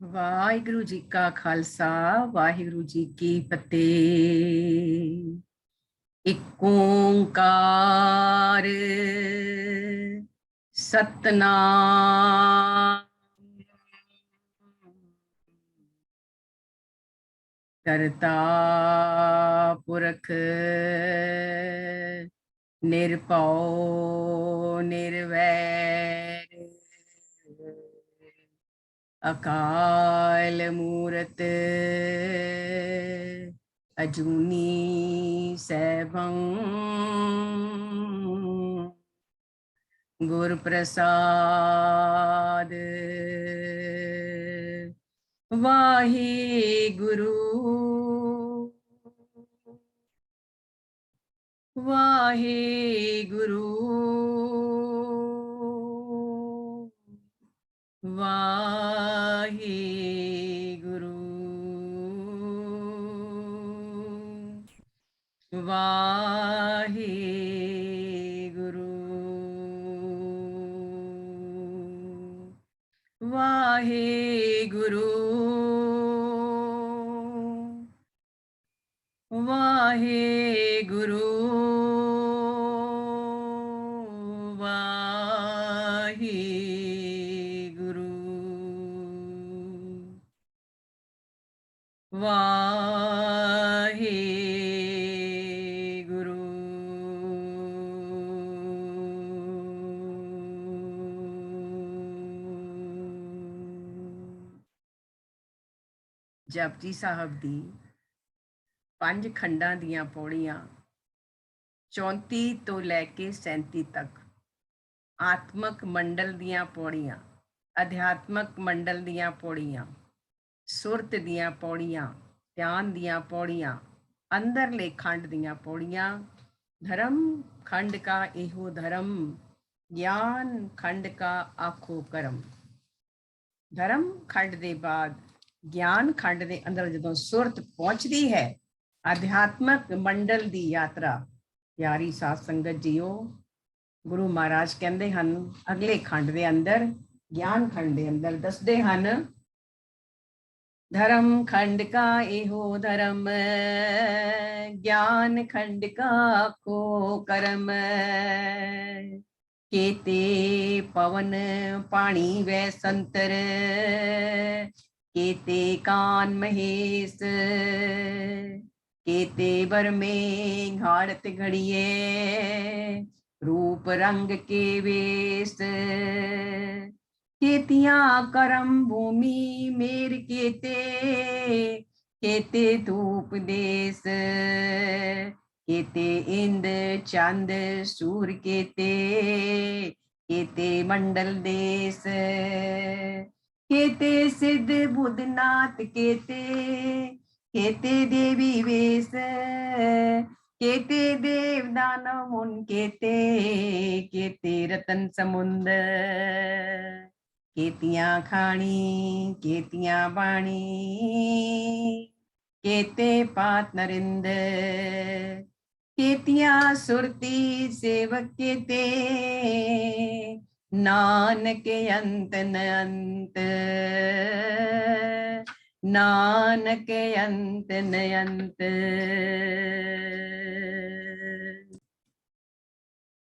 ਵਾਹਿਗੁਰੂ ਜੀ ਕਾ ਖਾਲਸਾ ਵਾਹਿਗੁਰੂ ਜੀ ਕੀ ਫਤਿਹ। ਇੱਕ ਓੰਕਾਰ ਸਤਨਾਮ ਕਰਤਾ ਪੁਰਖ ਨਿਰਭਉ ਨਿਰਵੈਰ ਅਕਾਲ ਮੂਰਤ ਅਜੂਨੀ ਸੈਭੰ ਗੁਰ ਪ੍ਰਸਾਦ ਵਾਹਿਗੁਰੂ ਵਾਹਿਗੁਰੂ ਵਾਹਿਗੁਰੂ ਵਾਹਿਗੁਰੂ ਵਾਹਿਗੁਰੂ ਵਾਹਿਗੁਰੂ ਵਾਹਿਗੁਰੂ ਜਪਜੀ ਸਾਹਿਬ ਦੀ 5 ਖੰਡਾਂ ਦੀਆਂ ਪੌੜੀਆਂ 34 ਤੋਂ ਲੈ ਕੇ 37 ਤੱਕ। ਆਤਮਕ ਮੰਡਲ ਦੀਆਂ ਪੌੜੀਆਂ, ਅਧਿਆਤਮਕ ਮੰਡਲ ਦੀਆਂ ਪੌੜੀਆਂ, ਸੁਰਤ ਦੀਆਂ ਪੌੜੀਆਂ, ਧਿਆਨ ਦੀਆਂ ਪੌੜੀਆਂ, ਅੰਦਰਲੇ ਖੰਡ ਦੀਆਂ ਪੌੜੀਆਂ। ਧਰਮ ਖੰਡ ਕਾ ਇਹੋ ਧਰਮ, ਗਿਆਨ ਖੰਡ ਕਾ ਆਖੋ ਕਰਮ। ਧਰਮ ਖੰਡ ਦੇ ਬਾਅਦ ਗਿਆਨ ਖੰਡ ਦੇ ਅੰਦਰ ਜਦੋਂ ਸੁਰਤ ਪਹੁੰਚਦੀ ਹੈ, ਅਧਿਆਤਮਕ ਮੰਡਲ ਦੀ ਯਾਤਰਾ। ਪਿਆਰੀ ਸਾਧ ਸੰਗਤ ਜੀਓ, ਗੁਰੂ ਮਹਾਰਾਜ ਕਹਿੰਦੇ ਹਨ ਅਗਲੇ ਖੰਡ ਦੇ ਅੰਦਰ, ਗਿਆਨ ਖੰਡ ਦੇ ਅੰਦਰ ਦੱਸਦੇ ਹਨ, ਧਰਮ ਖੰਡ ਕਾ ਇਹੋ ਧਰਮ, ਗਿਆਨ ਖੰਡ ਕਾ ਆਖੋ ਕਰਮ। केते पवन पानी वै संतर, केते कान महेश, केते बर में घाड़त घड़िए, रूप रंग के वेश। केतिया करम भूमि मेर केते, केते धूप देश, केते इंद चंद सूर केते, केते मंडल देश। केते सिद्ध बुद्धनाथ केते, केते देवी वेश, केते देव दानव मुन केते, केते रतन समुंद। केतियां खाणी केतियां बाणी, केते पात नरिंद। केतियां सुरती सेवक केते, नानक अंत न अंत, नानक अंत न अंत।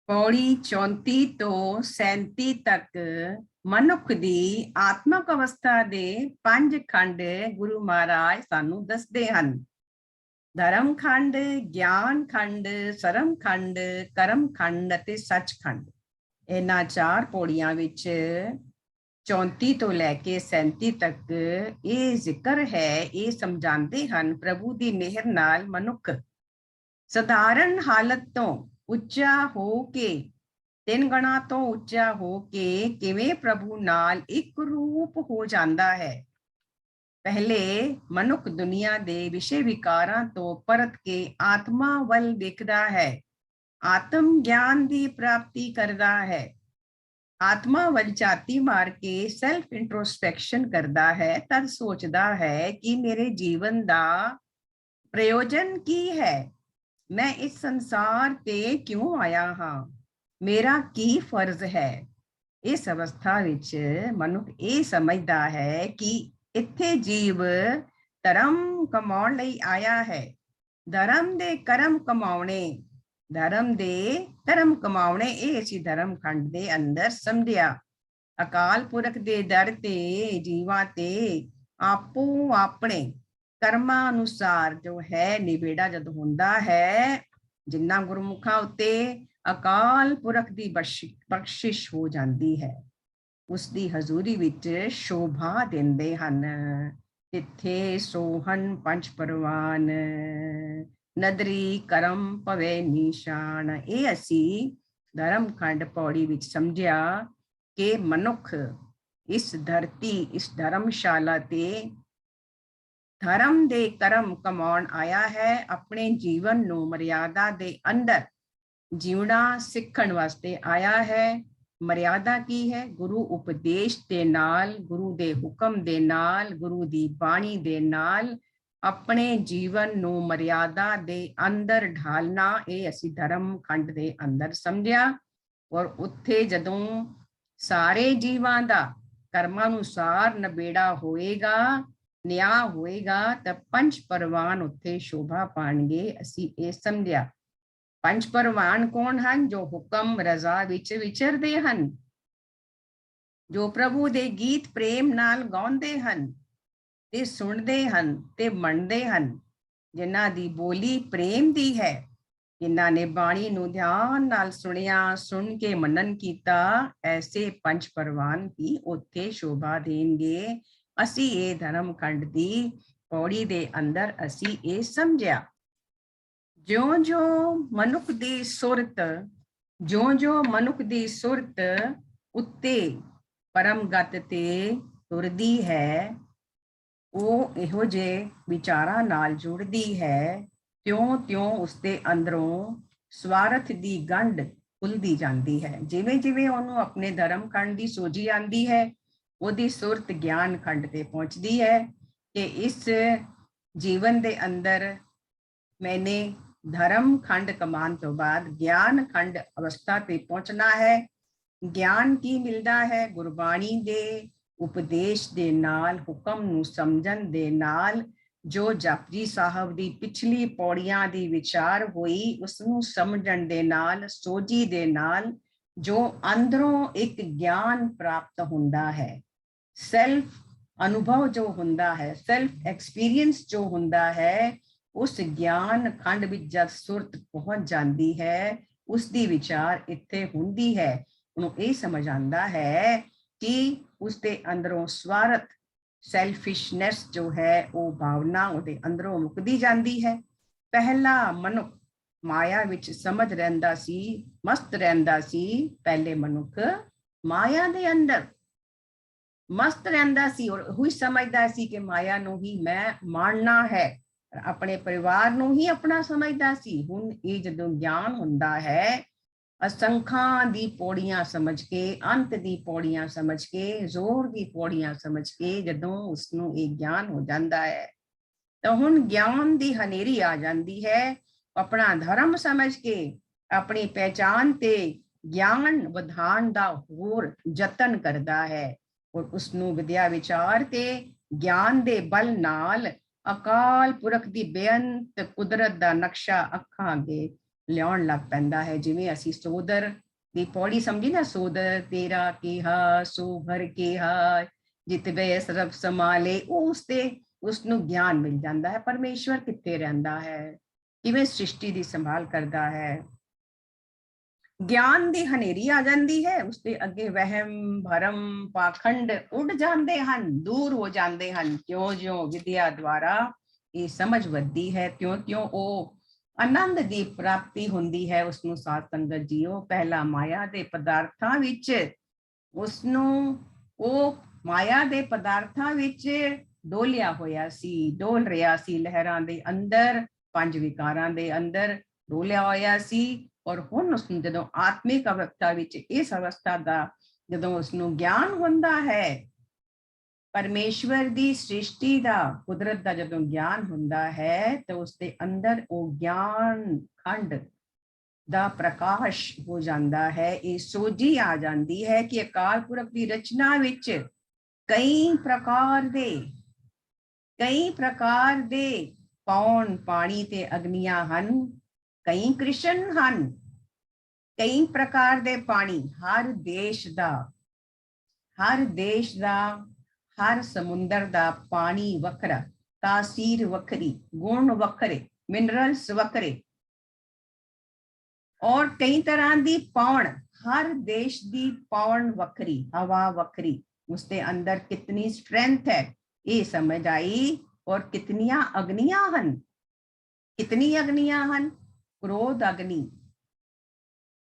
पौड़ी 34 ਤੋਂ 37 ਤੱਕ ਮਨੁੱਖ ਦੀ ਆਤਮਕ ਅਵਸਥਾ ਦੇ 5 ਖੰਡ ਗੁਰੂ ਮਹਾਰਾਜ ਸਾਨੂੰ ਦੱਸਦੇ ਹਨ। ਧਰਮ ਖੰਡ, ਗਿਆਨ ਖੰਡ, ਸਰਮ ਖੰਡ, ਕਰਮ ਖੰਡ ਅਤੇ ਸੱਚ ਖੰਡ। ਇਹਨਾਂ 4 ਪੌੜੀਆਂ ਵਿੱਚ 34 ਤੋਂ ਲੈ ਕੇ 37 ਤੱਕ ਇਹ ਜ਼ਿਕਰ ਹੈ, ਇਹ ਸਮਝਾਉਂਦੇ ਹਨ ਪ੍ਰਭੂ ਦੀ ਮਿਹਰ ਨਾਲ ਮਨੁੱਖ ਸਧਾਰਨ ਹਾਲਤ ਤੋਂ ਉੱਚਾ ਹੋ ਕੇ, 3 ਗਣਾ ਤੋਂ ਉੱਚਾ ਹੋ ਕੇ ਕਿਵੇਂ ਪ੍ਰਭੂ ਨਾਲ ਇੱਕ ਰੂਪ ਹੋ ਜਾਂਦਾ ਹੈ। ਪਹਿਲੇ ਮਨੁੱਖ ਦੁਨੀਆ ਦੇ ਵਿਸ਼ੇ ਵਿਕਾਰਾਂ ਤੋਂ ਪਰਤ ਕੇ ਆਤਮਾ ਵੱਲ ਦੇਖਦਾ ਹੈ, ਆਤਮ ਗਿਆਨ ਦੀ ਪ੍ਰਾਪਤੀ ਕਰਦਾ ਹੈ, ਆਤਮਾ ਵੱਲ ਝਾਤੀ ਮਾਰ ਕੇ ਸੈਲਫ ਇੰਟਰੋਸਪੈਕਸ਼ਨ ਕਰਦਾ ਹੈ। ਤਦ ਸੋਚਦਾ ਹੈ ਕਿ ਮੇਰੇ ਜੀਵਨ ਦਾ ਪ੍ਰਯੋਜਨ ਕੀ ਹੈ, ਮੈਂ ਇਸ ਸੰਸਾਰ ਤੇ ਕਿਉਂ ਆਇਆ ਹਾਂ, ਮੇਰਾ ਕੀ ਫਰਜ਼ ਹੈ। ਇਸ ਅਵਸਥਾ ਵਿੱਚ ਮਨੁੱਖ ਇਹ ਸਮਝਦਾ ਹੈ ਕਿ ਇੱਥੇ ਜੀਵ ਧਰਮ ਕਮਾਉਣ ਲਈ ਆਇਆ ਹੈ। ਧਰਮ ਦੇ ਕਰਮ ਕਮਾਉਣੇ, ਧਰਮ ਦੇ ਕਰਮ ਕਮਾਉਣੇ, ਇਹ ਅਸੀਂ ਧਰਮ ਖੰਡ ਦੇ ਅੰਦਰ ਸਮਝਿਆ। ਅਕਾਲ ਪੁਰਖ ਦੇ ਦਰ ਤੇ ਜੀਵਾਂ ਤੇ ਆਪੋ ਆਪਣੇ ਕਰਮਾਂ ਅਨੁਸਾਰ ਜੋ ਹੈ ਨਿਬੇੜਾ ਜਦ ਹੁੰਦਾ ਹੈ, ਜਿੰਨਾ ਗੁਰਮੁਖਾਂ ਉੱਤੇ ਅਕਾਲ ਪੁਰਖ ਦੀ ਬਖਸ਼ਿਸ਼ ਹੋ ਜਾਂਦੀ ਹੈ, ਉਸ ਦੀ ਹਜ਼ੂਰੀ ਵਿੱਚ ਸ਼ੋਭਾ ਦਿੰਦੇ ਹਨ। ਤਿੱਥੇ ਸੋਹਣ ਪੰਜ ਪਰਵਾਨ, ਨਦਰੀ ਕਰਮ ਭਵੇ ਨਿਸ਼ਾਨ। ਇਹ ਅਸੀਂ ਧਰਮ ਖੰਡ ਪੌੜੀ ਵਿੱਚ ਸਮਝਿਆ ਕਿ ਮਨੁੱਖ ਇਸ ਧਰਤੀ, ਇਸ ਧਰਮਸ਼ਾਲਾ ਤੇ ਧਰਮ ਦੇ ਕਰਮ ਕਮਾਉਣ ਆਇਆ ਹੈ। ਆਪਣੇ ਜੀਵਨ ਨੂੰ ਮਰਿਆਦਾ ਦੇ ਅੰਦਰ ਜਿਉਣਾ ਸਿੱਖਣ ਵਾਸਤੇ ਆਇਆ ਹੈ। ਮਰਿਆਦਾ ਕੀ ਹੈ? ਗੁਰੂ ਉਪਦੇਸ਼ ਦੇ ਨਾਲ, ਗੁਰੂ ਦੇ ਹੁਕਮ ਦੇ ਨਾਲ, ਗੁਰੂ ਦੀ ਬਾਣੀ ਦੇ ਨਾਲ ਆਪਣੇ ਜੀਵਨ ਨੂੰ ਮਰਿਆਦਾ ਦੇ ਅੰਦਰ ਢਾਲਣਾ, ਇਹ ਅਸੀਂ ਧਰਮ ਖੰਡ ਦੇ ਅੰਦਰ ਸਮਝਿਆ। ਔਰ ਉੱਥੇ ਜਦੋਂ ਸਾਰੇ ਜੀਵਾਂ ਦਾ ਕਰਮਾਂ ਅਨੁਸਾਰ ਨਿਬੇੜਾ ਹੋਏਗਾ, ਨਿਆਂ ਹੋਏਗਾ, ਤਾਂ ਪੰਜ ਪਰਵਾਨ ਉੱਥੇ ਸ਼ੋਭਾ ਪਾਣਗੇ, ਅਸੀਂ ਇਹ ਸਮਝਿਆ। ਪੰਜ ਪਰਵਾਨ ਕੌਣ ਹਨ? ਜੋ ਹੁਕਮ ਰਜ਼ਾ ਵਿੱਚ ਵਿਚਰਦੇ ਹਨ, ਜੋ ਪ੍ਰਭੂ ਦੇ ਗੀਤ ਪ੍ਰੇਮ ਨਾਲ ਗਾਉਂਦੇ ਹਨ ਤੇ ਸੁਣਦੇ ਹਨ ਤੇ ਮੰਨਦੇ ਹਨ, ਜਿਨ੍ਹਾਂ ਦੀ ਬੋਲੀ ਪ੍ਰੇਮ ਦੀ ਹੈ, ਜਿਨ੍ਹਾਂ ਨੇ ਬਾਣੀ ਨੂੰ ਧਿਆਨ ਨਾਲ ਸੁਣਿਆ, ਸੁਣ ਕੇ ਮਨਨ ਕੀਤਾ, ਐਸੇ ਪੰਜ ਪਰਵਾਨ ਹੀ ਉੱਥੇ ਸ਼ੋਭਾ ਦੇਣਗੇ। ਅਸੀਂ ਇਹ ਧਰਮ ਖੰਡ ਦੀ ਪੌੜੀ ਦੇ ਅੰਦਰ ਅਸੀਂ ਇਹ ਸਮਝਿਆ। ਜਿਉਂ-ਜਿਉਂ ਮਨੁੱਖ ਦੀ ਸੁਰਤ, ਜਿਉਂ-ਜਿਉਂ ਮਨੁੱਖ ਦੀ ਸੁਰਤ ਉੱਤੇ ਪਰਮਗਤ ਤੇ ਤੁਰਦੀ ਹੈ, ਉਹ ਇਹੋ ਜਿਹੇ ਵਿਚਾਰਾਂ ਨਾਲ ਜੁੜਦੀ ਹੈ, ਤਿਉਂ-ਤਿਉਂ ਉਸਦੇ ਅੰਦਰੋਂ ਸਵਾਰਥ ਦੀ ਗੰਢ ਖੁੱਲਦੀ ਜਾਂਦੀ ਹੈ। ਜਿਵੇਂ ਜਿਵੇਂ ਉਹਨੂੰ ਆਪਣੇ ਧਰਮ ਖੰਡ ਦੀ ਸੋਝੀ ਆਉਂਦੀ ਹੈ, ਉਹਦੀ ਸੁਰਤ ਗਿਆਨ ਖੰਡ ਤੇ ਪਹੁੰਚਦੀ ਹੈ ਕਿ ਇਸ ਜੀਵਨ ਦੇ ਅੰਦਰ ਮੈਨੇ ਧਰਮ ਖੰਡ ਕਮਾਉਣ ਤੋਂ ਬਾਅਦ ਗਿਆਨ ਖੰਡ ਅਵਸਥਾ ਤੇ ਪਹੁੰਚਣਾ ਹੈ। ਗਿਆਨ ਕੀ ਮਿਲਦਾ ਹੈ? ਗੁਰਬਾਣੀ ਦੇ ਉਪਦੇਸ਼ ਦੇ ਨਾਲ, ਹੁਕਮ ਨੂੰ ਸਮਝਣ ਦੇ ਨਾਲ, ਜੋ ਜਪਜੀ ਸਾਹਿਬ ਦੀ ਪਿਛਲੀ ਪੌੜੀਆਂ ਦੀ ਵਿਚਾਰ ਹੋਈ, ਉਸਨੂੰ ਸਮਝਣ ਦੇ ਨਾਲ, ਸੋਝੀ ਦੇ ਨਾਲ, ਜੋ ਅੰਦਰੋਂ ਇੱਕ ਗਿਆਨ ਪ੍ਰਾਪਤ ਹੁੰਦਾ ਹੈ, ਸੈਲਫ ਅਨੁਭਵ ਜੋ ਹੁੰਦਾ ਹੈ, ਸੈਲਫ ਐਕਸਪੀਰੀਅੰਸ ਜੋ ਹੁੰਦਾ ਹੈ, ਉਸ ਗਿਆਨ ਖੰਡ ਵਿੱਚ ਜਦ ਸੁਰਤ ਪਹੁੰਚ ਜਾਂਦੀ ਹੈ, ਉਸ ਦੀ ਵਿਚਾਰ ਇੱਥੇ ਹੁੰਦੀ ਹੈ। ਉਹਨੂੰ ਇਹ ਸਮਝ ਆਉਂਦਾ ਹੈ ਕਿ ਉਸਦੇ ਅੰਦਰੋਂ ਸਵਾਰਥ, ਸੈਲਫਿਸ਼ਨੈਸ ਜੋ ਹੈ, ਉਹ ਭਾਵਨਾ ਉਹਦੇ ਅੰਦਰੋਂ ਮੁੱਕਦੀ ਜਾਂਦੀ ਹੈ। ਪਹਿਲਾ ਮਨੁੱਖ ਮਾਇਆ ਵਿੱਚ ਸਮਝ ਰਹਿੰਦਾ ਸੀ, ਮਸਤ ਰਹਿੰਦਾ ਸੀ। ਪਹਿਲੇ ਮਨੁੱਖ ਮਾਇਆ ਦੇ ਅੰਦਰ ਮਸਤ ਰਹਿੰਦਾ ਸੀ ਔਰ ਉਹੀ ਸਮਝਦਾ ਸੀ ਕਿ ਮਾਇਆ ਨੂੰ ਹੀ ਮੈਂ ਮਾਣਨਾ ਹੈ, ਆਪਣੇ ਪਰਿਵਾਰ ਨੂੰ ਹੀ ਆਪਣਾ ਸਮਝਦਾ ਸੀ। ਹੁਣ ਇਹ ਜਦੋਂ ਗਿਆਨ ਹੁੰਦਾ ਹੈ, ਅਸੰਖਾਂ ਦੀ ਪੌੜੀਆਂ ਸਮਝ ਕੇ, ਅੰਤ ਦੀ ਪੌੜੀਆਂ ਸਮਝ ਕੇ, ਜ਼ੋਰ ਦੀ ਪੌੜੀਆਂ ਸਮਝ ਕੇ ਜਦੋਂ ਉਸਨੂੰ ਇਹ ਗਿਆਨ ਹੋ ਜਾਂਦਾ ਹੈ, ਤਾਂ ਹੁਣ ਗਿਆਨ ਦੀ ਹਨੇਰੀ ਆ ਜਾਂਦੀ ਹੈ। ਆਪਣਾ ਧਰਮ ਸਮਝ ਕੇ ਆਪਣੀ ਪਹਿਚਾਨ ਤੇ ਗਿਆਨ ਵਧਾਉਣ ਦਾ ਹੋਰ ਯਤਨ ਕਰਦਾ ਹੈ ਔਰ ਉਸਨੂੰ ਵਿਦਿਆ ਵਿਚਾਰ ਤੇ ਗਿਆਨ ਦੇ ਬਲ ਨਾਲ ਅਕਾਲ ਪੁਰਖ ਦੀ ਬੇਅੰਤ ਕੁਦਰਤ ਦਾ ਨਕਸ਼ਾ ਅੱਖਾਂ ਅੱਗੇ ਲਿਆਉਣ ਲੱਗ ਪੈਂਦਾ ਹੈ। ਜਿਵੇਂ ਅਸੀਂ ਸੋਦਰ ਦੀ ਪੌੜੀ ਸਮਝੀ ਨਾ, ਸੋਦਰ ਤੇਰਾ ਕਿਹਾ ਸੋ ਭਰ ਕਿਹਾ ਜਿਤ ਵੇ ਸਰਬ ਸੰਭਾਲੇ, ਉਹ ਉਸਨੂੰ ਗਿਆਨ ਮਿਲ ਜਾਂਦਾ ਹੈ। ਪਰਮੇਸ਼ਵਰ ਕਿੱਥੇ ਰਹਿੰਦਾ ਹੈ, ਕਿਵੇਂ ਸ੍ਰਿਸ਼ਟੀ ਦੀ ਸੰਭਾਲ ਕਰਦਾ ਹੈ। ਗਿਆਨ ਦੀ ਹਨੇਰੀ ਆ ਜਾਂਦੀ ਹੈ, ਉਸਦੇ ਅੱਗੇ ਵਹਿਮ ਭਰਮ ਪਾਖੰਡ ਉੱਡ ਜਾਂਦੇ ਹਨ, ਦੂਰ ਹੋ ਜਾਂਦੇ ਹਨ। ਕਿਉਂ-ਜਿਉਂ ਵਿਦਿਆ ਦੁਆਰਾ ਇਹ ਸਮਝ ਵੱਧਦੀ ਹੈ, ਤਿਉਂ-ਤਿਉਂ ਉਹ ਆਨੰਦ ਦੀ ਪ੍ਰਾਪਤੀ ਹੁੰਦੀ ਹੈ ਉਸਨੂੰ। ਸਾਧ ਸੰਗਤ ਜੀਓ, ਪਹਿਲਾ ਮਾਇਆ ਦੇ ਪਦਾਰਥਾਂ ਵਿੱਚ ਉਸਨੂੰ, ਉਹ ਮਾਇਆ ਦੇ ਪਦਾਰਥਾਂ ਵਿੱਚ ਡੋਲਿਆ ਹੋਇਆ ਸੀ, ਡੋਲ ਰਿਹਾ ਸੀ ਲਹਿਰਾਂ ਦੇ ਅੰਦਰ, ਪੰਜ ਵਿਕਾਰਾਂ ਦੇ ਅੰਦਰ ਡੋਲਿਆ ਹੋਇਆ ਸੀ। ਔਰ ਹੁਣ ਉਸਨੂੰ ਜਦੋਂ ਆਤਮਿਕ ਅਵਸਥਾ ਵਿੱਚ, ਇਸ ਅਵਸਥਾ ਦਾ ਜਦੋਂ ਉਸਨੂੰ ਗਿਆਨ ਹੁੰਦਾ ਹੈ, ਪਰਮੇਸ਼ਵਰ ਦੀ ਸ੍ਰਿਸ਼ਟੀ ਦਾ, ਕੁਦਰਤ ਦਾ ਜਦੋਂ ਗਿਆਨ ਹੁੰਦਾ ਹੈ, ਤਾਂ ਉਸਦੇ ਅੰਦਰ ਉਹ ਗਿਆਨ ਖੰਡ ਦਾ ਪ੍ਰਕਾਸ਼ ਹੋ ਜਾਂਦਾ ਹੈ। ਇਹ ਸੋਝੀ ਆ ਜਾਂਦੀ ਹੈ ਕਿ ਅਕਾਲ ਪੁਰਖ ਦੀ ਰਚਨਾ ਵਿੱਚ ਕਈ ਪ੍ਰਕਾਰ ਦੇ कई प्रकार दे पौन पानी ते अग्नियां हन, कई कृष्ण हन। कई प्रकार दे पानी, हर देश दा हर समुंदर दा पानी वखरा, तासीर वखरी, गुण वखरे, मिनरल्स वखरे। और कई तरह दी पौन, हर देश दी पौन वखरी, हवा वखरी, उसके अंदर कितनी स्ट्रेंथ है ये समझ आई। और कितनियां अग्नियां हन, कितनी अग्नियां हन। क्रोध अग्नि,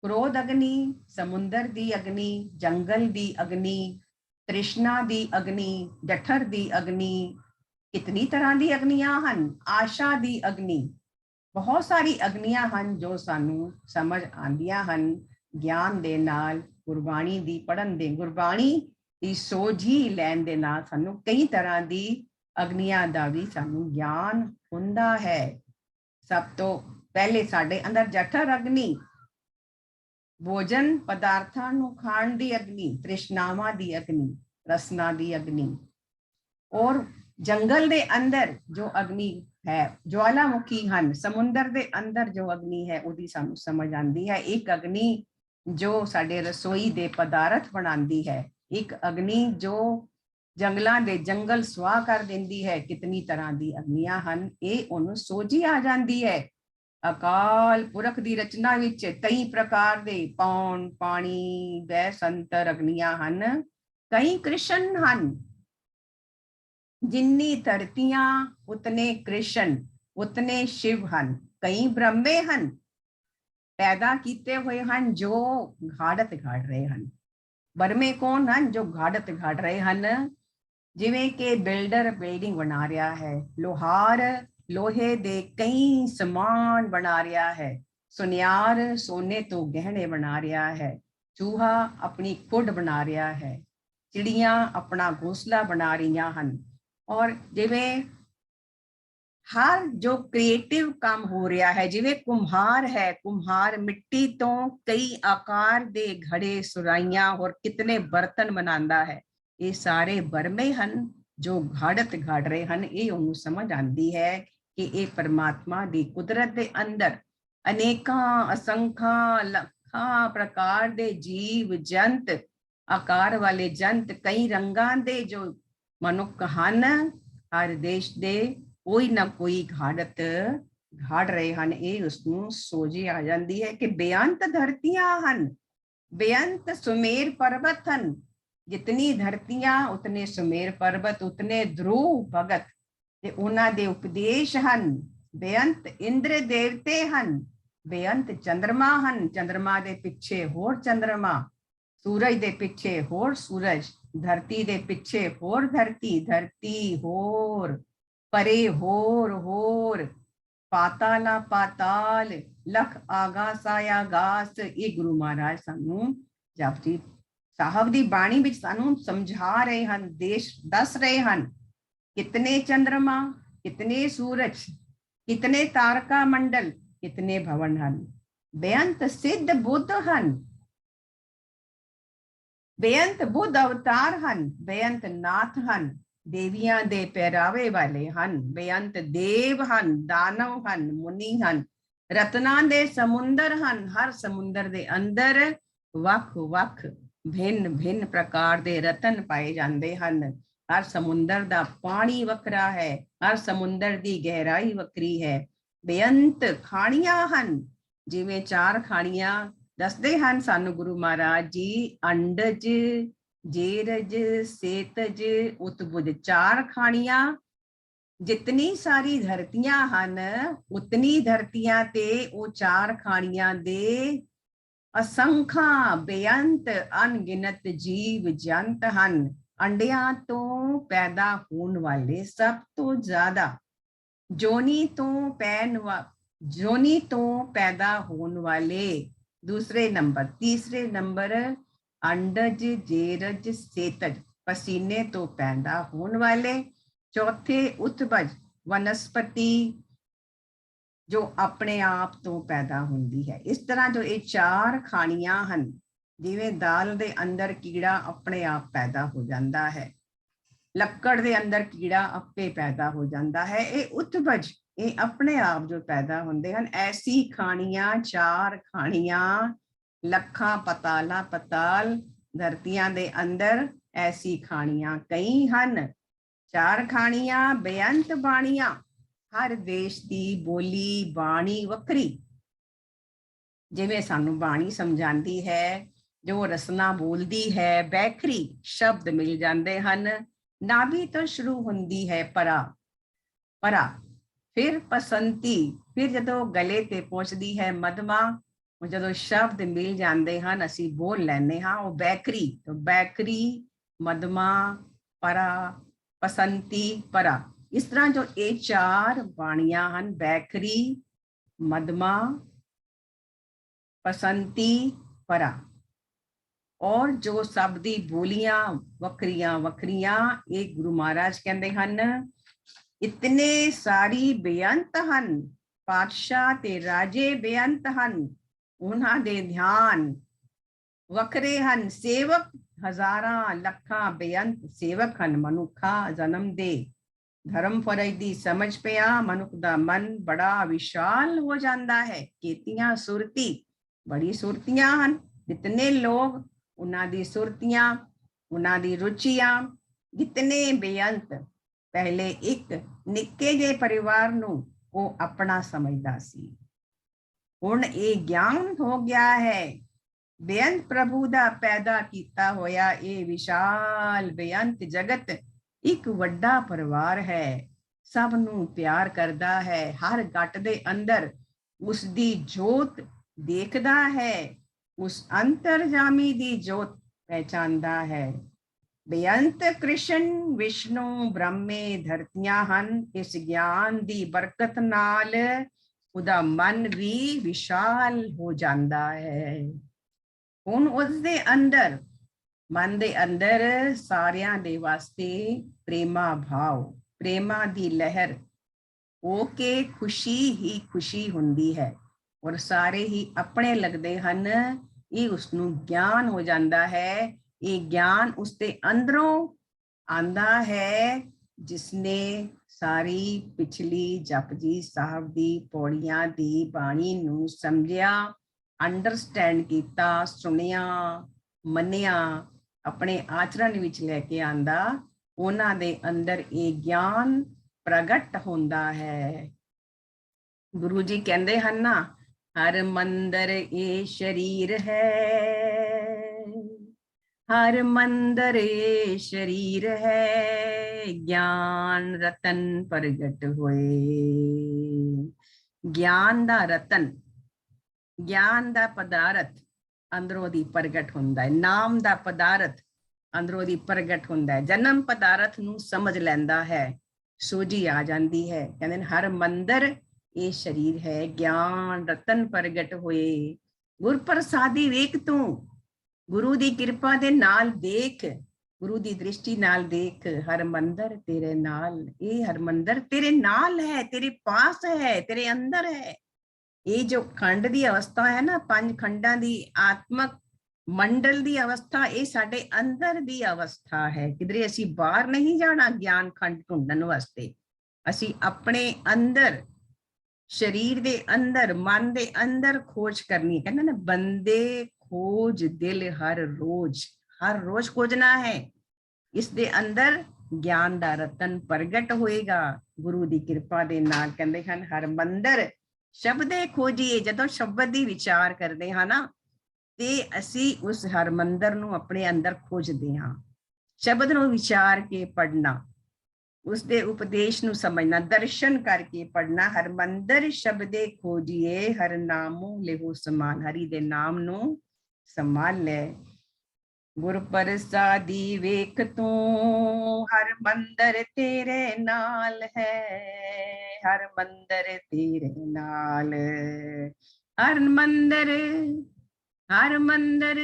क्रोध अग्नि, समुंदर दी अग्नि, जंगल दी अग्नि, तृष्णा दी अग्नि, जठर दी अग्नि, कितनी तरह दी अग्नियां हन। आशा दी अग्नि, बहुत सारी अग्नियां हन जो सानू समझ आंदियां हन ज्ञान दे नाल, गुरबाणी दी पढ़न दे, गुरबाणी दी सोझी लैन दे नाल सानू कई तरह दी अग्नियां दा भी सानू ज्ञान हुंदा है। सब तो पहले साडे अंदर जठर अग्नि, भोजन पदार्थां नू खाण दी अग्नि, तृष्णावां दी अग्नि, रसना दी अग्नि। और जंगल दे अंदर जो अग्नि है, ज्वालामुखी हन। समुंदर दे अंदर जो अग्नि है उदी सानू समझ आंदी है। एक अग्नि जो साडे रसोई दे पदार्थ बनांदी है, एक अग्नि जो जंगलां दे जंगल स्वाह कर देंदी है। कितनी तरह दी अग्नियां हन, ये उन्हें सोझी आ जांदी है। अकाल पुरख दी रचना विच कई प्रकार दे पौन पानी वै संतर अग्नियां हन, कई कृष्ण हन। जिन्नी धरतियां उतने कृष्ण, उतने शिव हन। कई ब्रह्मे हन, पैदा किए हुए हन जो घाड़त घाड़ रहे हन। बर्मे कौन हन, जो घाड़त घाड़ रहे हन। जिवें के बिल्डर बिल्डिंग बना रहा है, लोहार लोहे दे कई समान बना रहा है, सुनियार सोने तो गहने बना रहा है, चूहा अपनी खुड बना रहा है, चिड़ियां अपना घोंसला बना रही हन। और जिवें हर जो क्रिएटिव काम हो रहा है, जिवें कुम्हार है, कुम्हार मिट्टी तो कई आकार दे घड़े सुराइयां और कितने बर्तन बनांदा है। ये सारे बरमे हन जो घाड़त घाड़ रहे हन। ये उन्हें समझ आंदी है कि ये परमात्मा दी कुदरत दे अंदर अनेकां असंख्यां लखां प्रकार दे जीव जंत, आकार वाले जंत, कई रंगां दे जो मनुख हन। हर देश दे कोई ना कोई घाड़त घाड़ रहे हन। ये उसनू सोझी आ जाती है कि बेअंत धरतियां हन, बेअंत सुमेर पर्वत हन। जितनी धरतियां उतने सुमेर पर्वत, उतने ध्रुव भगत ते उन्हां दे उपदेश हन। बेअंत इंद्र देवते हन, बेअंत चंद्रमा हन, चंद्रमा दे पिछे होर चंद्रमा, सूरज दे पिछे होर सूरज, धरती दे पिछे होर धरती, धरती होर परे होर पाताला पाताल, लख आगासा आगास। ये गुरु महाराज सानू जपजी साहब दी बाणी विच सानू समझा रहे हन, देश दस रहे हन। कितने चंद्रमा, कितने सूरज, कितने तारका मंडल, कितने भवन हन। बेअंत सिद्ध बुद्ध हन, बेअंत बुद्ध अवतार हन, बेअंत नाथ हन, देवियां दे पहरावे वाले हन, बेअंत देव हन, दानव हन, मुनि हन, रत्नां दे समुंदर हन। हर समुंदर दे अंदर वख वख भिन्न भिन्न प्रकार दे रतन पाए जाते हन। हर समुंदर दा पानी वखरा है, हर समुंदर दी गहराई वखरी है। बेअंत खाणियां हन, जिवें चार खाणियां दसदे हन सानू गुरु महाराज जी, अंडज, जेरज, सेतज, उत्बुज, चार खाणियां। जितनी सारी धरतियां हन, उतनी धरतियां ते वो चार खाणियां दे असंख्या बेअंत अनगिनत जीव जंत हन। अंडियां तो पैदा होने वाले सब तो ज्यादा, जोनी तो जोनी तो पैदा होने वाले दूसरे नंबर, तीसरे नंबर अंडज, जेरज, सेतज, पसीने तो पैदा होने वाले, चौथे उत्बज, वनस्पति जो अपने आप तो पैदा होती है। इस तरह जो ये चार खाणियां हन, जिवें दाल दे अंदर कीड़ा अपने आप पैदा हो जाता है, ਲੱਕੜ ਦੇ ਅੰਦਰ ਕੀੜਾ ਆਪੇ ਪੈਦਾ ਹੋ ਜਾਂਦਾ ਹੈ। ਇਹ ਉਤਪਜ, ਇਹ ਆਪਣੇ ਆਪ ਜੋ ਪੈਦਾ ਹੁੰਦੇ ਹਨ। ਐਸੀ ਖਾਣੀਆਂ, ਚਾਰ ਖਾਣੀਆਂ, ਲੱਖਾਂ ਪਤਾਲਾਂ ਪਤਾਲ ਧਰਤੀਆਂ ਦੇ ਅੰਦਰ ਐਸੀ ਖਾਣੀਆਂ ਕਈ ਹਨ। ਚਾਰ ਖਾਣੀਆਂ ਬੇਅੰਤ ਬਾਣੀਆਂ, ਹਰ ਦੇਸ਼ ਦੀ ਬੋਲੀ ਬਾਣੀ ਵੱਖਰੀ। ਜਿਵੇਂ ਸਾਨੂੰ ਬਾਣੀ ਸਮਝਾਉਂਦੀ ਹੈ, ਜੋ ਰਸਨਾ ਬੋਲਦੀ ਹੈ, ਬੈਖਰੀ ਸ਼ਬਦ ਮਿਲ ਜਾਂਦੇ ਹਨ। ਨਾਭੀ ਤੋਂ ਸ਼ੁਰੂ ਹੁੰਦੀ ਹੈ ਪਰਾ, ਪਰਾ, ਫਿਰ ਪਸੰਤੀ, ਫਿਰ ਜਦੋਂ ਗਲੇ ਤੇ ਪਹੁੰਚਦੀ ਹੈ ਮਧਮਾ, ਜਦੋਂ ਸ਼ਬਦ ਮਿਲ ਜਾਂਦੇ ਹਨ ਅਸੀਂ ਬੋਲ ਲੈਂਦੇ ਹਾਂ, ਉਹ ਬੈਕਰੀ। ਤਾਂ ਬੈਕਰੀ, ਮਧਮਾ, ਪਰਾ, ਪਸੰਤੀ, ਪਰਾ, ਇਸ ਤਰ੍ਹਾਂ ਜੋ ਇਹ ਚਾਰ ਬਾਣੀਆਂ ਹਨ, ਬੈਕਰੀ, ਮਧਮਾ, ਪਸੰਤੀ, ਪਰਾ, ਔਰ ਜੋ ਸਭ ਦੀ ਬੋਲੀਆਂ ਵੱਖਰੀਆਂ ਵੱਖਰੀਆਂ, ਇਹ ਗੁਰੂ ਮਹਾਰਾਜ ਕਹਿੰਦੇ ਹਨ ਇਤਨੇ ਸਾਰੀ ਬੇਅੰਤ ਹਨ। ਪਾਤਸ਼ਾਹ ਤੇ ਰਾਜੇ ਬੇਅੰਤ ਹਨ, ਉਹਨਾਂ ਦੇ ਧਿਆਨ ਵੱਖਰੇ ਹਨ। ਸੇਵਕ ਹਜ਼ਾਰਾਂ ਲੱਖਾਂ ਬੇਅੰਤ ਸੇਵਕ ਹਨ। ਮਨੁੱਖਾ ਜਨਮ ਦੇ ਧਰਮ ਫਰਜ਼ ਦੀ ਸਮਝ ਪਿਆ, ਮਨੁੱਖ ਦਾ ਮਨ ਬੜਾ ਵਿਸ਼ਾਲ ਹੋ ਜਾਂਦਾ ਹੈ। ਕੀਤੀਆਂ ਸੁਰਤੀ, ਬੜੀ ਸੁਰਤੀਆਂ ਹਨ। ਜਿਤਨੇ ਲੋਕ, ਉਹਨਾਂ ਦੀ ਸੁਰਤੀਆਂ, ਉਹਨਾਂ ਦੀ ਰੁਚੀਆਂ, ਜਿਤਨੇ ਬੇਅੰਤ। ਪਹਿਲੇ ਇੱਕ ਨਿੱਕੇ ਜਿਹੇ ਪਰਿਵਾਰ ਨੂੰ ਉਹ ਆਪਣਾ ਸਮਝਦਾ ਸੀ, ਹੁਣ ਇਹ ਗਿਆਨ ਹੋ ਗਿਆ ਹੈ। ਬੇਅੰਤ ਪ੍ਰਭੂ ਦਾ ਪੈਦਾ ਕੀਤਾ ਹੋਇਆ ਇਹ ਵਿਸ਼ਾਲ ਬੇਅੰਤ ਜਗਤ ਇੱਕ ਵੱਡਾ ਪਰਿਵਾਰ ਹੈ, ਸਭ ਨੂੰ ਪਿਆਰ ਕਰਦਾ ਹੈ। ਹਰ ਗੱਟ ਦੇ ਅੰਦਰ ਉਸ ਦੀ ਜੋਤ ਦੇਖਦਾ ਹੈ, ਉਸ ਅੰਤਰਜਾਮੀ ਦੀ ਜੋਤ ਪਹਿਚਾਨਦਾ ਹੈ। ਬੇਅੰਤ ਕ੍ਰਿਸ਼ਨ, ਵਿਸ਼ਨੂੰ, ਬ੍ਰਹਮੇ ਧਰਤੀਆਂ ਹਨ। ਇਸ ਗਿਆਨ ਦੀ ਬਰਕਤ ਨਾਲ ਉਹਦਾ ਮਨ ਵੀ ਵਿਸ਼ਾਲ ਹੋ ਜਾਂਦਾ ਹੈ। ਹੁਣ ਉਸਦੇ ਅੰਦਰ, ਮਨ ਦੇ ਅੰਦਰ ਸਾਰਿਆਂ ਦੇ ਵਾਸਤੇ ਪ੍ਰੇਮਾ ਭਾਵ, ਪ੍ਰੇਮਾ ਦੀ ਲਹਿਰ ਹੋ ਕੇ ਖੁਸ਼ੀ ਹੀ ਖੁਸ਼ੀ ਹੁੰਦੀ ਹੈ, ਔਰ ਸਾਰੇ ਹੀ ਆਪਣੇ ਲੱਗਦੇ ਹਨ। ਇਹ ਉਸਨੂੰ ਗਿਆਨ ਹੋ ਜਾਂਦਾ ਹੈ। ਇਹ ਗਿਆਨ ਉਸਦੇ ਅੰਦਰੋਂ ਆਂਦਾ ਹੈ, ਜਿਸਨੇ ਸਾਰੀ ਪਿਛਲੀ ਜਪਜੀ ਸਾਹਿਬ ਦੀ ਪੌੜੀਆਂ ਦੀ ਬਾਣੀ ਨੂੰ ਸਮਝਿਆ, ਅੰਡਰਸਟੈਂਡ ਕੀਤਾ, ਸੁਣਿਆ, ਮੰਨਿਆ, ਆਪਣੇ ਆਚਰਣ ਵਿੱਚ ਲੈ ਕੇ ਆਂਦਾ। ਉਹਨਾਂ ਦੇ ਅੰਦਰ ਇਹ ਗਿਆਨ ਪ੍ਰਗਟ ਹੁੰਦਾ ਹੈ। ਗੁਰੂ ਜੀ ਕਹਿੰਦੇ ਹਨ ਨਾ, ਹਰ ਮੰਦਰ ਇਹ ਸ਼ਰੀਰ ਹੈ, ਹਰ ਮੰਦਰ ਇਹ ਸ਼ਰੀਰ ਹੈ, ਗਿਆਨ ਰਤਨ ਪ੍ਰਗਟ ਹੋਏ। ਗਿਆਨ ਦਾ ਰਤਨ, ਗਿਆਨ ਦਾ ਪਦਾਰਥ ਅੰਦਰੋਂ ਦੀ ਪ੍ਰਗਟ ਹੁੰਦਾ ਹੈ। ਨਾਮ ਦਾ ਪਦਾਰਥ ਅੰਦਰੋਂ ਦੀ ਪ੍ਰਗਟ ਹੁੰਦਾ ਹੈ। ਜਨਮ ਪਦਾਰਥ ਨੂੰ ਸਮਝ ਲੈਂਦਾ ਹੈ, ਸੋਝੀ ਆ ਜਾਂਦੀ ਹੈ। ਕਹਿੰਦੇ ਨੇ ਹਰ ਮੰਦਰ ਇਹ ਸ਼ਰੀਰ ਹੈ, ਗਿਆਨ ਰਤਨ ਪ੍ਰਗਟ ਹੋਏ। ਗੁਰ ਪ੍ਰਸਾਦੀ ਵੇਖ ਤੂੰ, ਗੁਰੂ ਦੀ ਕਿਰਪਾ ਦੇ ਨਾਲ ਦੇਖ, ਗੁਰੂ ਦੀ ਦ੍ਰਿਸ਼ਟੀ ਨਾਲ ਦੇਖ। ਹਰ ਮੰਦਰ ਤੇਰੇ ਨਾਲ, ਇਹ ਹਰ ਮੰਦਰ ਤੇਰੇ ਨਾਲ ਹੈ, ਤੇਰੇ ਪਾਸ ਹੈ, ਤੇਰੇ ਅੰਦਰ ਹੈ। ਇਹ ਜੋ ਖੰਡ ਦੀ ਅਵਸਥਾ ਹੈ ਨਾ, ਪੰਜ ਖੰਡਾਂ ਦੀ ਆਤਮਕ ਮੰਡਲ ਦੀ ਅਵਸਥਾ, ਇਹ ਸਾਡੇ ਅੰਦਰ ਦੀ ਅਵਸਥਾ ਹੈ। ਕਿਧਰੇ ਅਸੀਂ ਬਾਹਰ ਨਹੀਂ ਜਾਣਾ ਗਿਆਨ ਖੰਡ ਢੂੰਡਣ ਵਾਸਤੇ। ਅਸੀਂ ਆਪਣੇ ਅੰਦਰ, ਸਰੀਰ ਦੇ ਅੰਦਰ, ਮਨ ਦੇ ਅੰਦਰ ਖੋਜ ਕਰਨੀ। ਕਹਿੰਦੇ ਨਾ, ਬੰਦੇ ਖੋਜ ਦਿਲ ਹਰ ਰੋਜ਼, ਹਰ ਰੋਜ਼ ਖੋਜਣਾ ਹੈ। ਇਸ ਦੇ ਅੰਦਰ ਗਿਆਨ ਦਾ ਰਤਨ ਪ੍ਰਗਟ ਹੋਏਗਾ ਗੁਰੂ ਦੀ ਕਿਰਪਾ ਦੇ ਨਾਲ। ਕਹਿੰਦੇ ਹਨ ਹਰ ਮੰਦਰ ਸ਼ਬਦੇ ਖੋਜੀਏ। ਜਦੋਂ ਸ਼ਬਦ ਦੀ ਵਿਚਾਰ ਕਰਦੇ ਹਾਂ ਨਾ, ਤੇ ਅਸੀਂ ਉਸ ਹਰ ਮੰਦਰ ਨੂੰ ਆਪਣੇ ਅੰਦਰ ਖੋਜਦੇ ਹਾਂ। ਸ਼ਬਦ ਨੂੰ ਵਿਚਾਰ ਕੇ ਪੜ੍ਹਨਾ, ਉਸਦੇ ਉਪਦੇਸ਼ ਨੂੰ ਸਮਝਣਾ, ਦਰਸ਼ਨ ਕਰਕੇ ਪੜ੍ਹਨਾ। ਹਰ ਮੰਦਰ ਸ਼ਬਦੇ ਖੋਜੀਏ, ਹਰ ਨਾਮੋ ਲਿਹੋ ਸਮਾਨ। ਹਰੀ ਦੇ ਨਾਮ ਨੂੰ ਸੰਭਾਲ ਲੈ। ਗੁਰ ਪ੍ਰਸਾਦੀ ਵੇਖ ਤੂੰ, ਹਰ ਮੰਦਰ ਤੇਰੇ ਨਾਲ ਹੈ, ਹਰ ਮੰਦਰ ਤੇਰੇ ਨਾਲ। ਹਰ ਮੰਦਰ, ਹਰ ਮੰਦਰ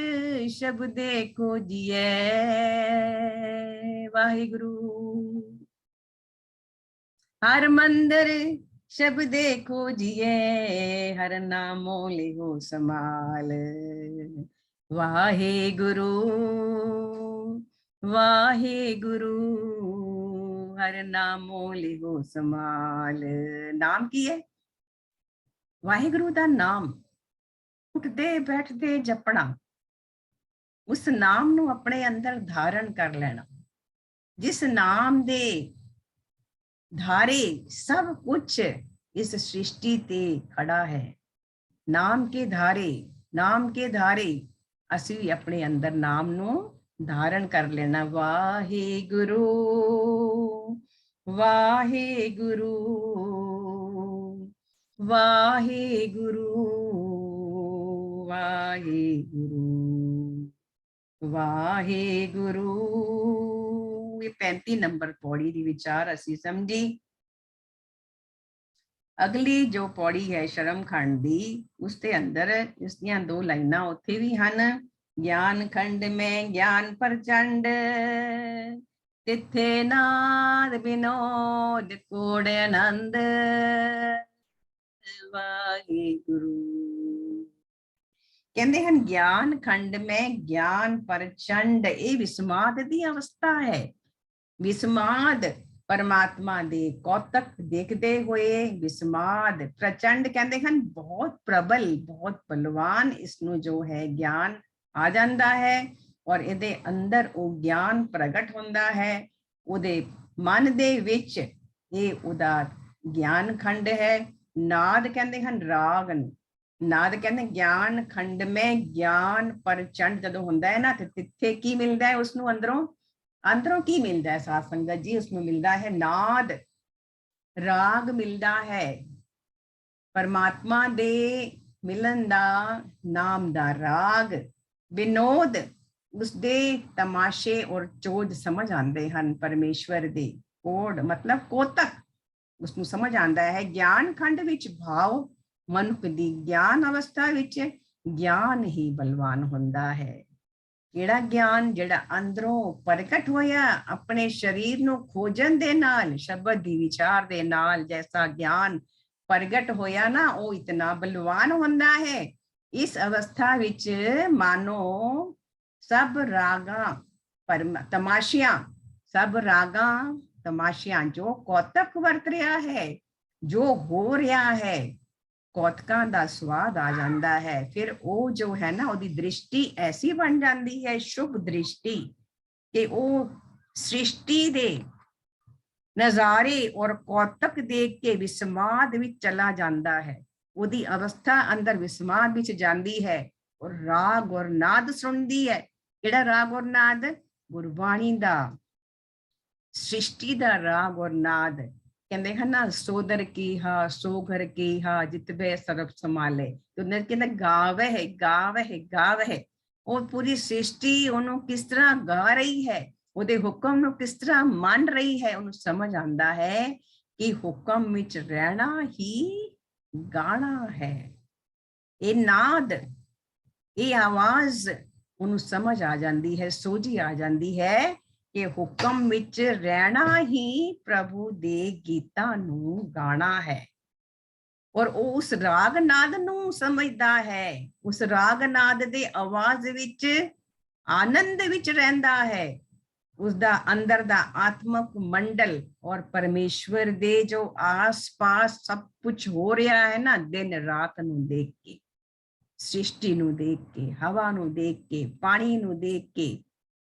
ਸ਼ਬਦੇ ਖੋਜੀਏ। ਵਾਹਿਗੁਰੂ। ਹਰ ਮੰਦਰ ਸ਼ਬਦੇ ਖੋਜੀਏ, ਹਰ ਨਾਮੋ ਲਿਹੋ ਸਮਾਲ। ਵਾਹਿਗੁਰੂ, ਵਾਹਿਗੁਰੂ, हर नामो लिहो समाल। नाम की है वाहिगुरु दा नाम, उठदे बैठदे जपना, उस नाम ਨੂੰ ਆਪਣੇ ਅੰਦਰ ਧਾਰਨ ਕਰ ਲੈਣਾ, जिस नाम दे धारे सब कुछ इस सृष्टि ते खड़ा है। नाम के धारे, नाम के धारे ਅਸੀਂ ਵੀ ਆਪਣੇ ਅੰਦਰ ਨਾਮ ਨੂੰ ਧਾਰਨ ਕਰ ਲੈਣਾ। ਵਾਹਿਗੁਰੂ ਵਾਹਿਗੁਰੂ ਵਾਹਿਗੁਰੂ ਵਾਹਿਗੁਰੂ ਵਾਹਿਗੁਰੂ। ਇਹ 35 ਨੰਬਰ ਪੌੜੀ ਦੀ ਵਿਚਾਰ ਅਸੀਂ ਸਮਝੀ। ਅਗਲੀ ਜੋ ਪੌੜੀ ਹੈ ਸ਼ਰਮ ਖੰਡ ਦੀ, ਉਸਦੇ ਅੰਦਰ ਇਸ ਦੀਆਂ 2 ਲਾਈਨਾਂ ਉੱਥੇ ਵੀ ਹਨ। ਗਿਆਨ ਖੰਡ ਮੈਂ ਗਿਆਨ ਪ੍ਰਚੰਡ, ਤਿੱਥੇ ਨਾਦ ਬਿਨੋਦ ਕੋੜ ਆਨੰਦ। ਵਾਹਿਗੁਰੂ ਕਹਿੰਦੇ ਹਨ ਗਿਆਨ ਖੰਡ ਮੈਂ ਗਿਆਨ ਪ੍ਰਚੰਡ, ਇਹ ਵਿਸਮਾਦ ਦੀ ਅਵਸਥਾ ਹੈ। ਵਿਸਮਾਦ ਪਰਮਾਤਮਾ ਦੇ ਕੌਤਕ ਦੇਖਦੇ ਹੋਏ ਵਿਸਮਾਦ। ਪ੍ਰਚੰਡ ਕਹਿੰਦੇ ਹਨ ਬਹੁਤ ਪ੍ਰਬਲ, ਬਹੁਤ ਬਲਵਾਨ ਇਸਨੂੰ ਜੋ ਹੈ ਗਿਆਨ ਆ ਜਾਂਦਾ ਹੈ ਔਰ ਇਹਦੇ ਅੰਦਰ ਉਹ ਗਿਆਨ ਪ੍ਰਗਟ ਹੁੰਦਾ ਹੈ। ਉਹਦੇ ਮਨ ਦੇ ਵਿੱਚ ਇਹ ਉਹਦਾ ਗਿਆਨ ਖੰਡ ਹੈ। ਨਾਦ ਕਹਿੰਦੇ ਹਨ ਰਾਗ ਨੂੰ, ਨਾਦ ਕਹਿੰਦੇ ਗਿਆਨ ਖੰਡ ਮੈਂ ਗਿਆਨ ਪ੍ਰਚੰਡ ਜਦੋਂ ਹੁੰਦਾ ਹੈ ਨਾ ਤੇ ਤਿੱਥੇ ਕੀ ਮਿਲਦਾ ਹੈ ਉਸਨੂੰ ਅੰਦਰੋਂ, ਅੰਦਰੋਂ ਕੀ ਮਿਲਦਾ ਹੈ ਸਾਧ ਸੰਗਤ ਜੀ? ਉਸਨੂੰ ਮਿਲਦਾ ਹੈ ਨਾਦ, ਰਾਗ ਮਿਲਦਾ ਹੈ। ਪਰਮਾਤਮਾ ਦੇ ਮਿਲਣ ਦਾ ਨਾਮ ਦਾ ਰਾਗ, ਵਿਨੋਦ ਉਸਦੇ ਤਮਾਸ਼ੇ ਔਰ ਚੋਜ ਸਮਝ ਆਉਂਦੇ ਹਨ। ਪਰਮੇਸ਼ਵਰ ਦੇ ਕੋਡ ਮਤਲਬ ਕੋਤਕ ਉਸਨੂੰ ਸਮਝ ਆਉਂਦਾ ਹੈ। ਗਿਆਨ ਖੰਡ ਵਿੱਚ ਭਾਵ ਮਨੁੱਖ ਦੀ ਗਿਆਨ ਅਵਸਥਾ ਵਿੱਚ ਗਿਆਨ ਹੀ ਬਲਵਾਨ ਹੁੰਦਾ ਹੈ। ਕਿਹੜਾ ਗਿਆਨ? ਜਿਹੜਾ ਅੰਦਰੋਂ ਪ੍ਰਗਟ ਹੋਇਆ ਆਪਣੇ ਸਰੀਰ ਨੂੰ ਖੋਜਣ ਦੇ ਨਾਲ, ਸ਼ਬਦ ਦੀ ਵਿਚਾਰ ਦੇ ਨਾਲ ਜੈਸਾ ਗਿਆਨ ਪ੍ਰਗਟ ਹੋਇਆ ਨਾ ਉਹ ਇਤਨਾ ਬਲਵਾਨ ਹੁੰਦਾ ਹੈ। ਇਸ ਅਵਸਥਾ ਵਿੱਚ ਮਾਨੋ ਸਭ ਰਾਗਾਂ ਤਮਾਸ਼ਿਆਂ, ਸਭ ਰਾਗਾਂ ਤਮਾਸ਼ਿਆਂ ਜੋ ਕੌਤਕ ਵਰਤ ਰਿਹਾ ਹੈ, ਜੋ ਹੋ ਰਿਹਾ ਹੈ, ਕੌਤਕਾਂ ਦਾ ਸਵਾਦ ਆ ਜਾਂਦਾ ਹੈ। ਫਿਰ ਉਹ ਜੋ ਹੈ ਨਾ ਉਹਦੀ ਦ੍ਰਿਸ਼ਟੀ ਐਸੀ ਬਣ ਜਾਂਦੀ ਹੈ, ਸ਼ੁਭ ਦ੍ਰਿਸ਼ਟੀ, ਕਿ ਉਹ ਸ੍ਰਿਸ਼ਟੀ ਦੇ ਨਜ਼ਾਰੇ ਔਰ ਕੌਤਕ ਦੇਖ ਕੇ ਵਿਸਮਾਦ ਵਿੱਚ ਚਲਾ ਜਾਂਦਾ ਹੈ। ਉਹਦੀ ਅਵਸਥਾ ਅੰਦਰ ਵਿਸਮਾਦ ਵਿੱਚ ਜਾਂਦੀ ਹੈ ਔਰ ਰਾਗ ਔਰ ਨਾਦ ਸੁਣਦੀ ਹੈ। ਕਿਹੜਾ ਰਾਗ ਔਰ ਨਾਦ? ਗੁਰਬਾਣੀ ਦਾ, ਸ੍ਰਿਸ਼ਟੀ ਦਾ ਰਾਗ ਔਰ ਨਾਦ। ਕਹਿੰਦੇ ਹਨ ਨਾ ਸੋਦਰ ਕੀਹਾ ਸੋ ਘਰ ਕੀਹਾ ਜਿਤਬੇ ਸਰਬ ਸੰਭਾਲੇ। ਤੇ ਕਹਿੰਦਾ ਗਾਵਹਿ ਗਾਵਹਿ ਗਾਵਹਿ। ਉਹ ਪੂਰੀ ਸ੍ਰਿਸ਼ਟੀ ਉਹਨੂੰ ਕਿਸ ਤਰ੍ਹਾਂ ਗਾ ਰਹੀ ਹੈ, ਉਹਦੇ ਹੁਕਮ ਨੂੰ ਕਿਸ ਤਰ੍ਹਾਂ ਮੰਨ ਰਹੀ ਹੈ। ਉਹਨੂੰ ਸਮਝ ਆਉਂਦਾ ਹੈ ਕਿ ਹੁਕਮ ਵਿੱਚ ਰਹਿਣਾ ਹੀ ਗਾਣਾ ਹੈ। ਇਹ ਨਾਦ, ਇਹ ਆਵਾਜ਼ ਉਹਨੂੰ ਸਮਝ ਆ ਜਾਂਦੀ ਹੈ, ਸੋਝੀ ਆ ਜਾਂਦੀ ਹੈ ਕਿ ਹੁਕਮ ਵਿੱਚ ਰਹਿਣਾ ਹੀ ਪ੍ਰਭੂ ਦੇ ਗੀਤਾਂ ਨੂੰ ਗਾਣਾ ਹੈ। ਔਰ ਉਹ ਉਸ ਰਾਗ ਨਾਦ ਨੂੰ ਸਮਝਦਾ ਹੈ, ਉਸ ਰਾਗ ਨਾਦ ਦੇ ਆਵਾਜ਼ ਵਿੱਚ ਆਨੰਦ ਵਿੱਚ ਰਹਿੰਦਾ ਹੈ। ਉਸਦਾ ਅੰਦਰ ਦਾ ਆਤਮਕ ਮੰਡਲ ਔਰ ਪਰਮੇਸ਼ਵਰ ਦੇ ਜੋ ਆਸ-ਪਾਸ ਸਭ ਕੁਝ ਹੋ ਰਿਹਾ ਹੈ ਨਾ, ਦਿਨ ਰਾਤ ਨੂੰ ਦੇਖ ਕੇ, ਸ੍ਰਿਸ਼ਟੀ ਨੂੰ ਦੇਖ ਕੇ, ਹਵਾ ਨੂੰ ਦੇਖ ਕੇ, ਪਾਣੀ ਨੂੰ ਦੇਖ ਕੇ,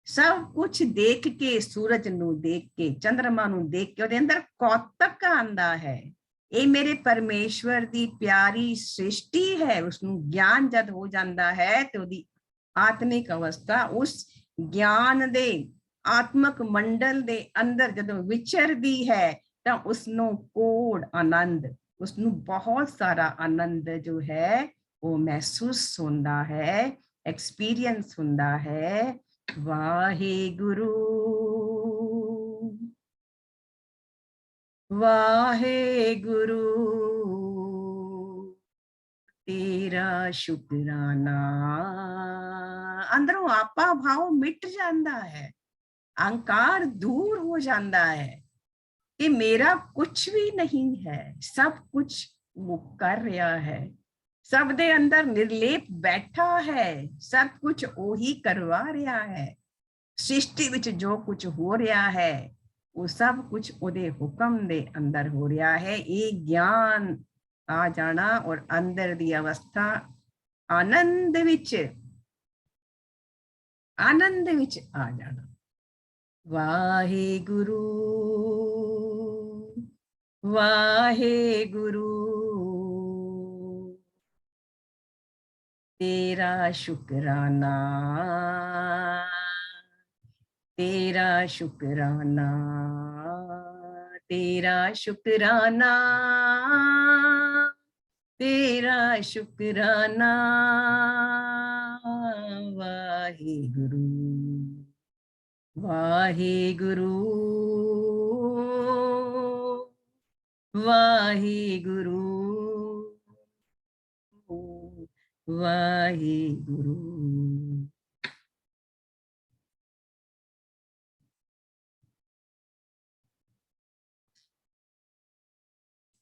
ਸਭ ਕੁਝ ਦੇਖ ਕੇ, ਸੂਰਜ ਨੂੰ ਦੇਖ ਕੇ, ਚੰਦਰਮਾ ਨੂੰ ਦੇਖ ਕੇ ਉਹਦੇ ਅੰਦਰ ਕੌਤਕ ਆਉਂਦਾ ਹੈ। ਇਹ ਮੇਰੇ ਪਰਮੇਸ਼ਵਰ ਦੀ ਪਿਆਰੀ ਸ੍ਰਿਸ਼ਟੀ ਹੈ। ਉਸਨੂੰ ਗਿਆਨ ਜਦ ਹੋ ਜਾਂਦਾ ਹੈ ਤੇ ਉਹਦੀ ਆਤਮਿਕ ਅਵਸਥਾ ਉਸ ਗਿਆਨ ਦੇ ਆਤਮਕ ਮੰਡਲ ਦੇ ਅੰਦਰ ਜਦੋਂ ਵਿਚਰਦੀ ਹੈ ਤਾਂ ਉਸਨੂੰ ਕੋੜ ਆਨੰਦ, ਉਸਨੂੰ ਬਹੁਤ ਸਾਰਾ ਆਨੰਦ ਜੋ ਹੈ ਉਹ ਮਹਿਸੂਸ ਹੁੰਦਾ ਹੈ, ਐਕਸਪੀਰੀਅੰਸ ਹੁੰਦਾ ਹੈ। ਵਾਹਿਗੁਰੂ ਵਾਹਿਗੁਰੂ ਤੇਰਾ ਸ਼ੁਕਰਾਨਾ। ਅੰਦਰੋਂ ਆਪਾ ਭਾਵ ਮਿਟ ਜਾਂਦਾ ਹੈ, ਅਹੰਕਾਰ ਦੂਰ ਹੋ ਜਾਂਦਾ ਹੈ ਕਿ ਮੇਰਾ ਕੁਝ ਵੀ ਨਹੀਂ ਹੈ, ਸਭ ਕੁਝ वो कर रहा है, सब दे अंदर निर्लेप बैठा है, सब कुछ ਉਹੀ ਕਰਵਾ ਰਿਹਾ ਹੈ। ਸ੍ਰਿਸ਼ਟੀ ਵਿੱਚ ਜੋ ਕੁਝ ਹੋ ਰਿਹਾ ਹੈ वो सब कुछ ਉਹਦੇ ਹੁਕਮ ਦੇ ਅੰਦਰ ਹੋ ਰਿਹਾ ਹੈ। ਇਹ ਗਿਆਨ ਆ ਜਾਣਾ ਔਰ ਅੰਦਰ ਦੀ ਅਵਸਥਾ ਆਨੰਦ ਵਿੱਚ ਆ ਜਾਣਾ। ਵਾਹਿਗੁਰੂ ਵਾਹਿਗੁਰੂ तेरा शुक्राना तेरा शुक्राना तेरा शुक्राना तेरा शुक्राना वाहिगुरु वाहिगुरु वाहिगुरु वाहिगुरु।